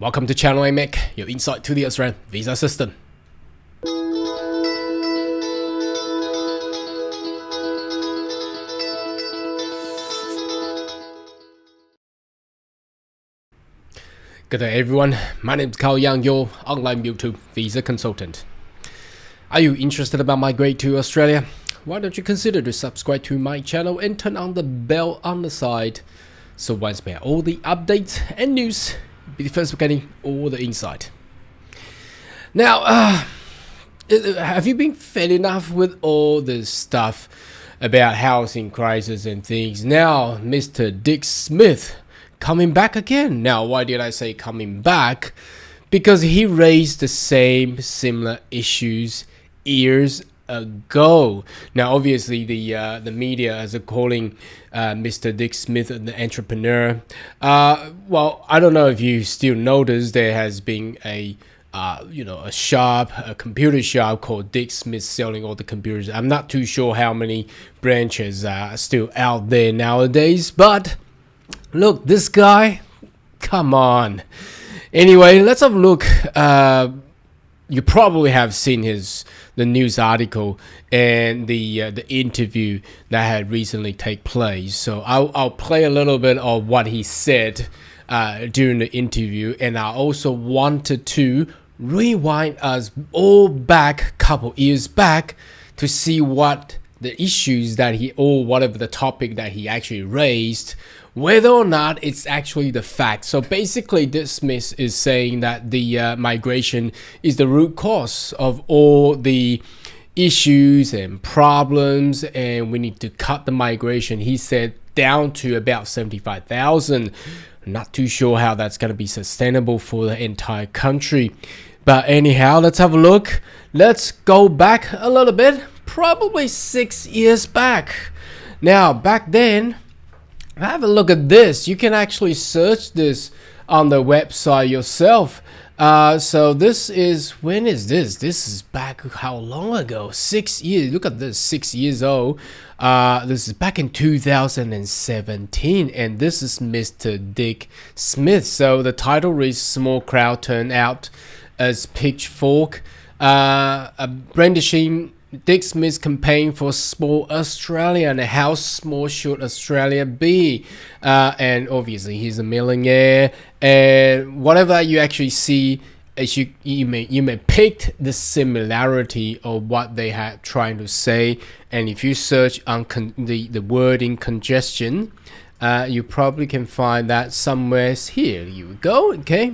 Welcome to Channel AMEC, your insight to the Australian visa system. Good day everyone, my name is Carl Young, your online YouTube visa consultant. Are you interested about migrate to Australia? Why don't you consider to subscribe to my channel and turn on the bell on the side, so once we have all the updates and news, be the first getting all the insight. Now, have you been fed enough with all this stuff about housing crisis and things? Now, Mr. Dick Smith coming back again. Now, why did I say coming back? Because he raised the same similar issues years ago. Now, obviously, the media is calling Mr. Dick Smith an entrepreneur. Well, I don't know if you still notice there has been a computer shop called Dick Smith selling all the computers. I'm not too sure how many branches are still out there nowadays, but look, this guy, come on. Anyway, let's have a look. You probably have seen the news article and the interview that had recently taken place. So I'll play a little bit of what he said during the interview, and I also wanted to rewind us all back a couple years back to see what the issues that whatever the topic that he actually raised, whether or not it's actually the fact. So basically, Dick Smith is saying that the migration is the root cause of all the issues and problems, and we need to cut the migration, he said, down to about 75,000. Not too sure how that's going to be sustainable for the entire country. But anyhow, let's have a look. Let's go back a little bit, probably 6 years back. Now, back then, have a look at this. You can actually search this on the website yourself. So this is, when is this? This is back how long ago? 6 years. Look at this, 6 years old. This is back in 2017, and this is Mr. Dick Smith. So the title reads "Small Crowd Turned Out as Pitchfork," brandishing Dick Smith's campaign for small Australia and how small should Australia be. And obviously he's a millionaire, and whatever you actually see, as you may pick the similarity of what they had trying to say. And if you search on the wording congestion, you probably can find that somewhere here. You go, okay.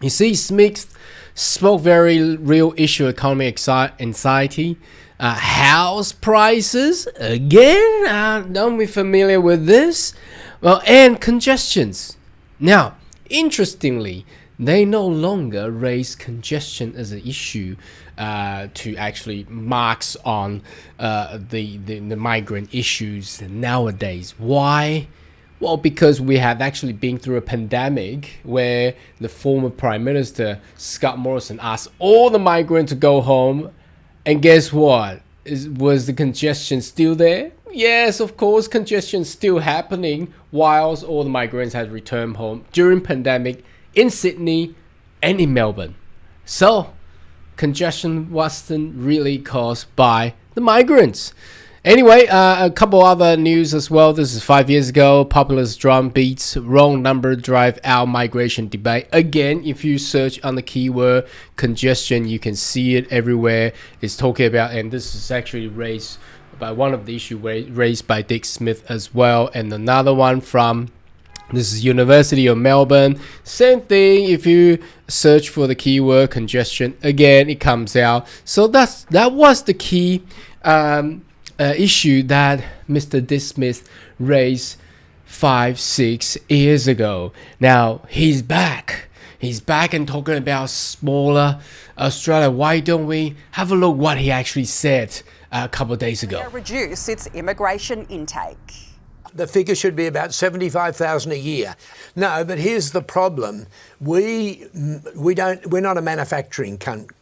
You see, Smith spoke very real issue, economic anxiety, house prices, again, don't be familiar with this, well, and congestions. Now, interestingly, they no longer raise congestion as an issue to actually marks on the migrant issues nowadays. Why? Well, because we have actually been through a pandemic where the former Prime Minister, Scott Morrison, asked all the migrants to go home. And guess what? Was the congestion still there? Yes, of course, congestion still happening whilst all the migrants had returned home during pandemic in Sydney and in Melbourne. So, congestion wasn't really caused by the migrants. Anyway, a couple other news as well. This is 5 years ago. Populist drum beats wrong number drive out migration debate. Again, if you search on the keyword congestion, you can see it everywhere. It's talking about, and this is actually raised by one of the issues raised by Dick Smith as well. And another one from, this is University of Melbourne. Same thing. If you search for the keyword congestion, again, it comes out. So that was the key issue that Mr. Dick Smith raised 5-6 years ago. Now he's back. He's back and talking about smaller Australia. Why don't we have a look what he actually said a couple of days ago? Reduce its immigration intake. The figure should be about 75,000 a year. No, but here's the problem: we're not a manufacturing country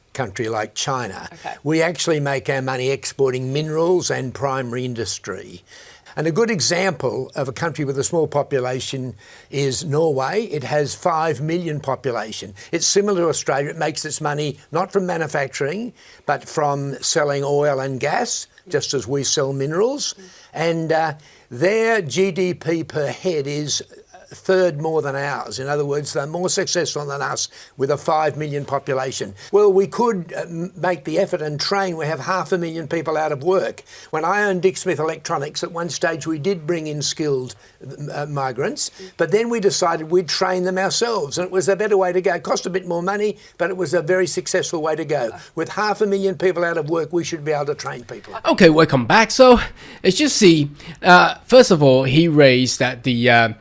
like China. Okay. We actually make our money exporting minerals and primary industry. And a good example of a country with a small population is Norway. It has 5 million population. It's similar to Australia. It makes its money not from manufacturing, but from selling oil and gas, just as we sell minerals. And their GDP per head is a third more than ours. In other words, they're more successful than us with a 5 million population. Well, we could make the effort and train. We have 500,000 people out of work. When I owned Dick Smith Electronics, at one stage we did bring in skilled migrants, but then we decided we'd train them ourselves, and it was a better way to go. It cost a bit more money, but it was a very successful way to go. With 500,000 people out of work, we should be able to train people. Okay, welcome back. So, as you see, first of all, he raised that the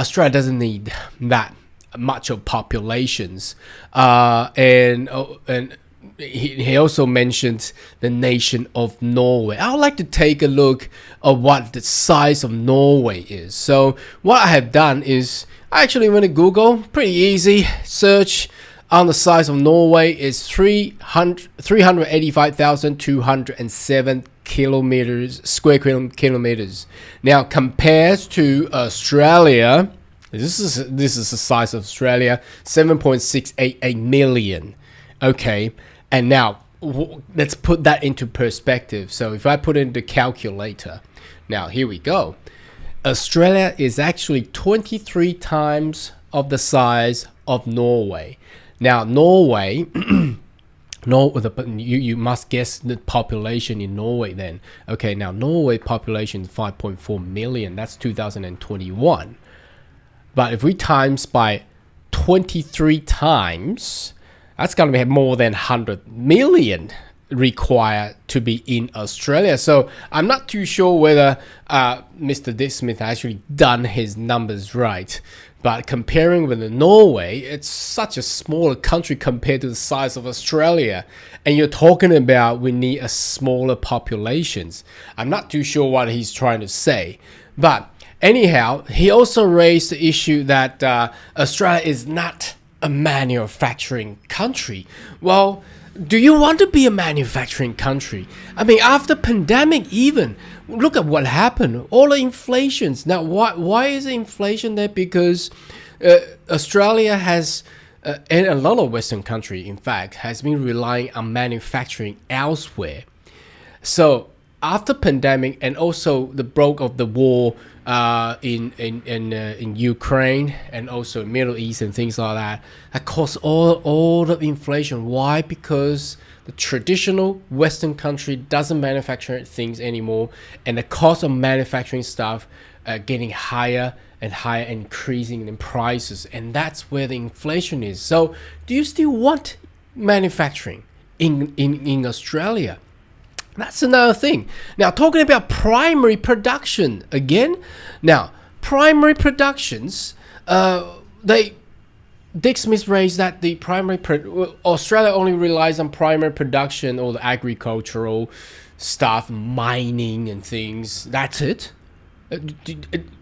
Australia doesn't need that much of populations, and he also mentioned the nation of Norway. I would like to take a look at what the size of Norway is. So what I have done is I actually went to Google, pretty easy search on the size of Norway is 385,207 square kilometers. Now compared to Australia, this is the size of Australia, 7.688 million. Okay, and now let's put that into perspective. So if I put in the calculator, now here we go. Australia is actually 23 times of the size of Norway. Now Norway, you must guess the population in Norway then. Okay, now Norway population is 5.4 million. That's 2021. But if we times by 23 times, that's going to be more than 100 million required to be in Australia. So I'm not too sure whether Mr. Dick Smith actually done his numbers right. But comparing with Norway, it's such a smaller country compared to the size of Australia. And you're talking about we need a smaller populations. I'm not too sure what he's trying to say. But anyhow, he also raised the issue that Australia is not a manufacturing country. Well, do you want to be a manufacturing country? I mean, after pandemic even, look at what happened. All the inflations. Now, why is the inflation there? Because Australia has, and a lot of Western country, in fact, has been relying on manufacturing elsewhere. So after pandemic and also the broke of the war in Ukraine and also Middle East and things like that, that caused all the inflation. Why? Because the traditional Western country doesn't manufacture things anymore, and the cost of manufacturing stuff getting higher and higher, increasing in prices, and that's where the inflation is. So, do you still want manufacturing in Australia? That's another thing. Now, talking about primary production again. Now, primary productions, Dick Smith raised that the Australia only relies on primary production or the agricultural stuff, mining and things. That's it.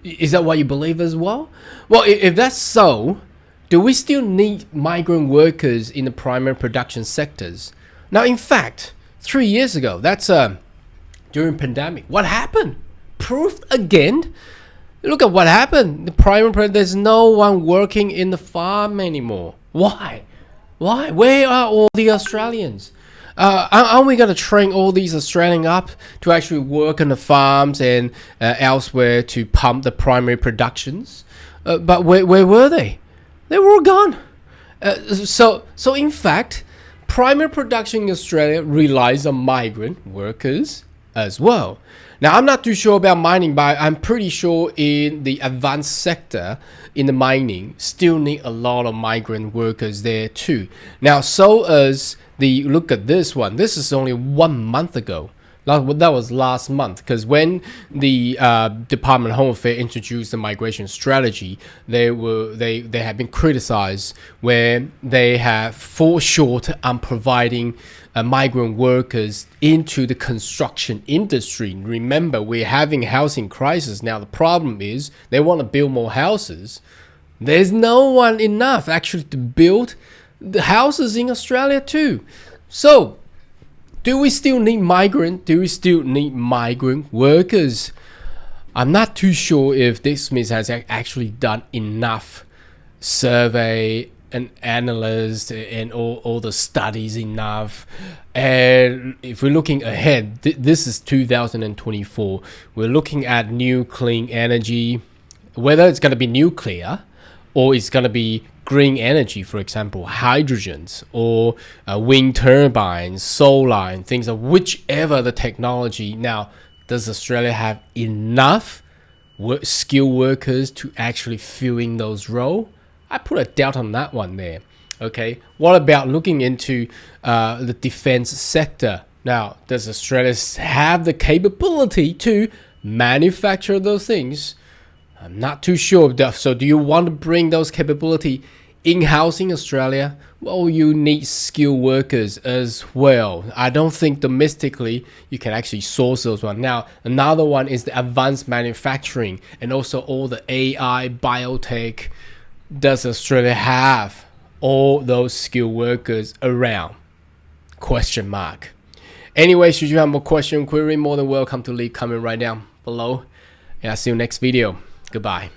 Is that what you believe as well? Well, if that's so, do we still need migrant workers in the primary production sectors? Now, in fact, 3 years ago, that's during pandemic. What happened? Proof again. Look at what happened. The primary, there's no one working in the farm anymore. Why? Where are all the Australians? Aren't we going to train all these Australians up to actually work on the farms and elsewhere to pump the primary productions? But where were they? They were all gone. So in fact, primary production in Australia relies on migrant workers as well. Now, I'm not too sure about mining, but I'm pretty sure in the advanced sector, in the mining, still need a lot of migrant workers there too. Now, so as look at this one. This is only 1 month ago. That was last month, because when the Department of Home Affairs introduced the migration strategy, they have been criticized where they have fall short on providing migrant workers into the construction industry. Remember, we're having housing crisis now. The problem is they want to build more houses. There's no one enough actually to build the houses in Australia too. So, do we still need migrant? Do we still need migrant workers? I'm not too sure if Dick Smith has actually done enough survey and analyst and all the studies enough. And if we're looking ahead, this is 2024. We're looking at new clean energy, whether it's going to be nuclear or it's going to be green energy, for example, hydrogens or wind turbines, solar, and things of whichever the technology. Now, does Australia have enough skilled workers to actually fill in those roles? I put a doubt on that one there. Okay, what about looking into the defense sector? Now, does Australia have the capability to manufacture those things? I'm not too sure. So do you want to bring those capability in-house in Australia? Well, you need skilled workers as well. I don't think domestically you can actually source those ones. Now, another one is the advanced manufacturing and also all the AI, biotech. Does Australia have all those skilled workers around? Question mark. Anyway, should you have more question, query, more than welcome to leave comment right down below. And I'll see you next video. Goodbye.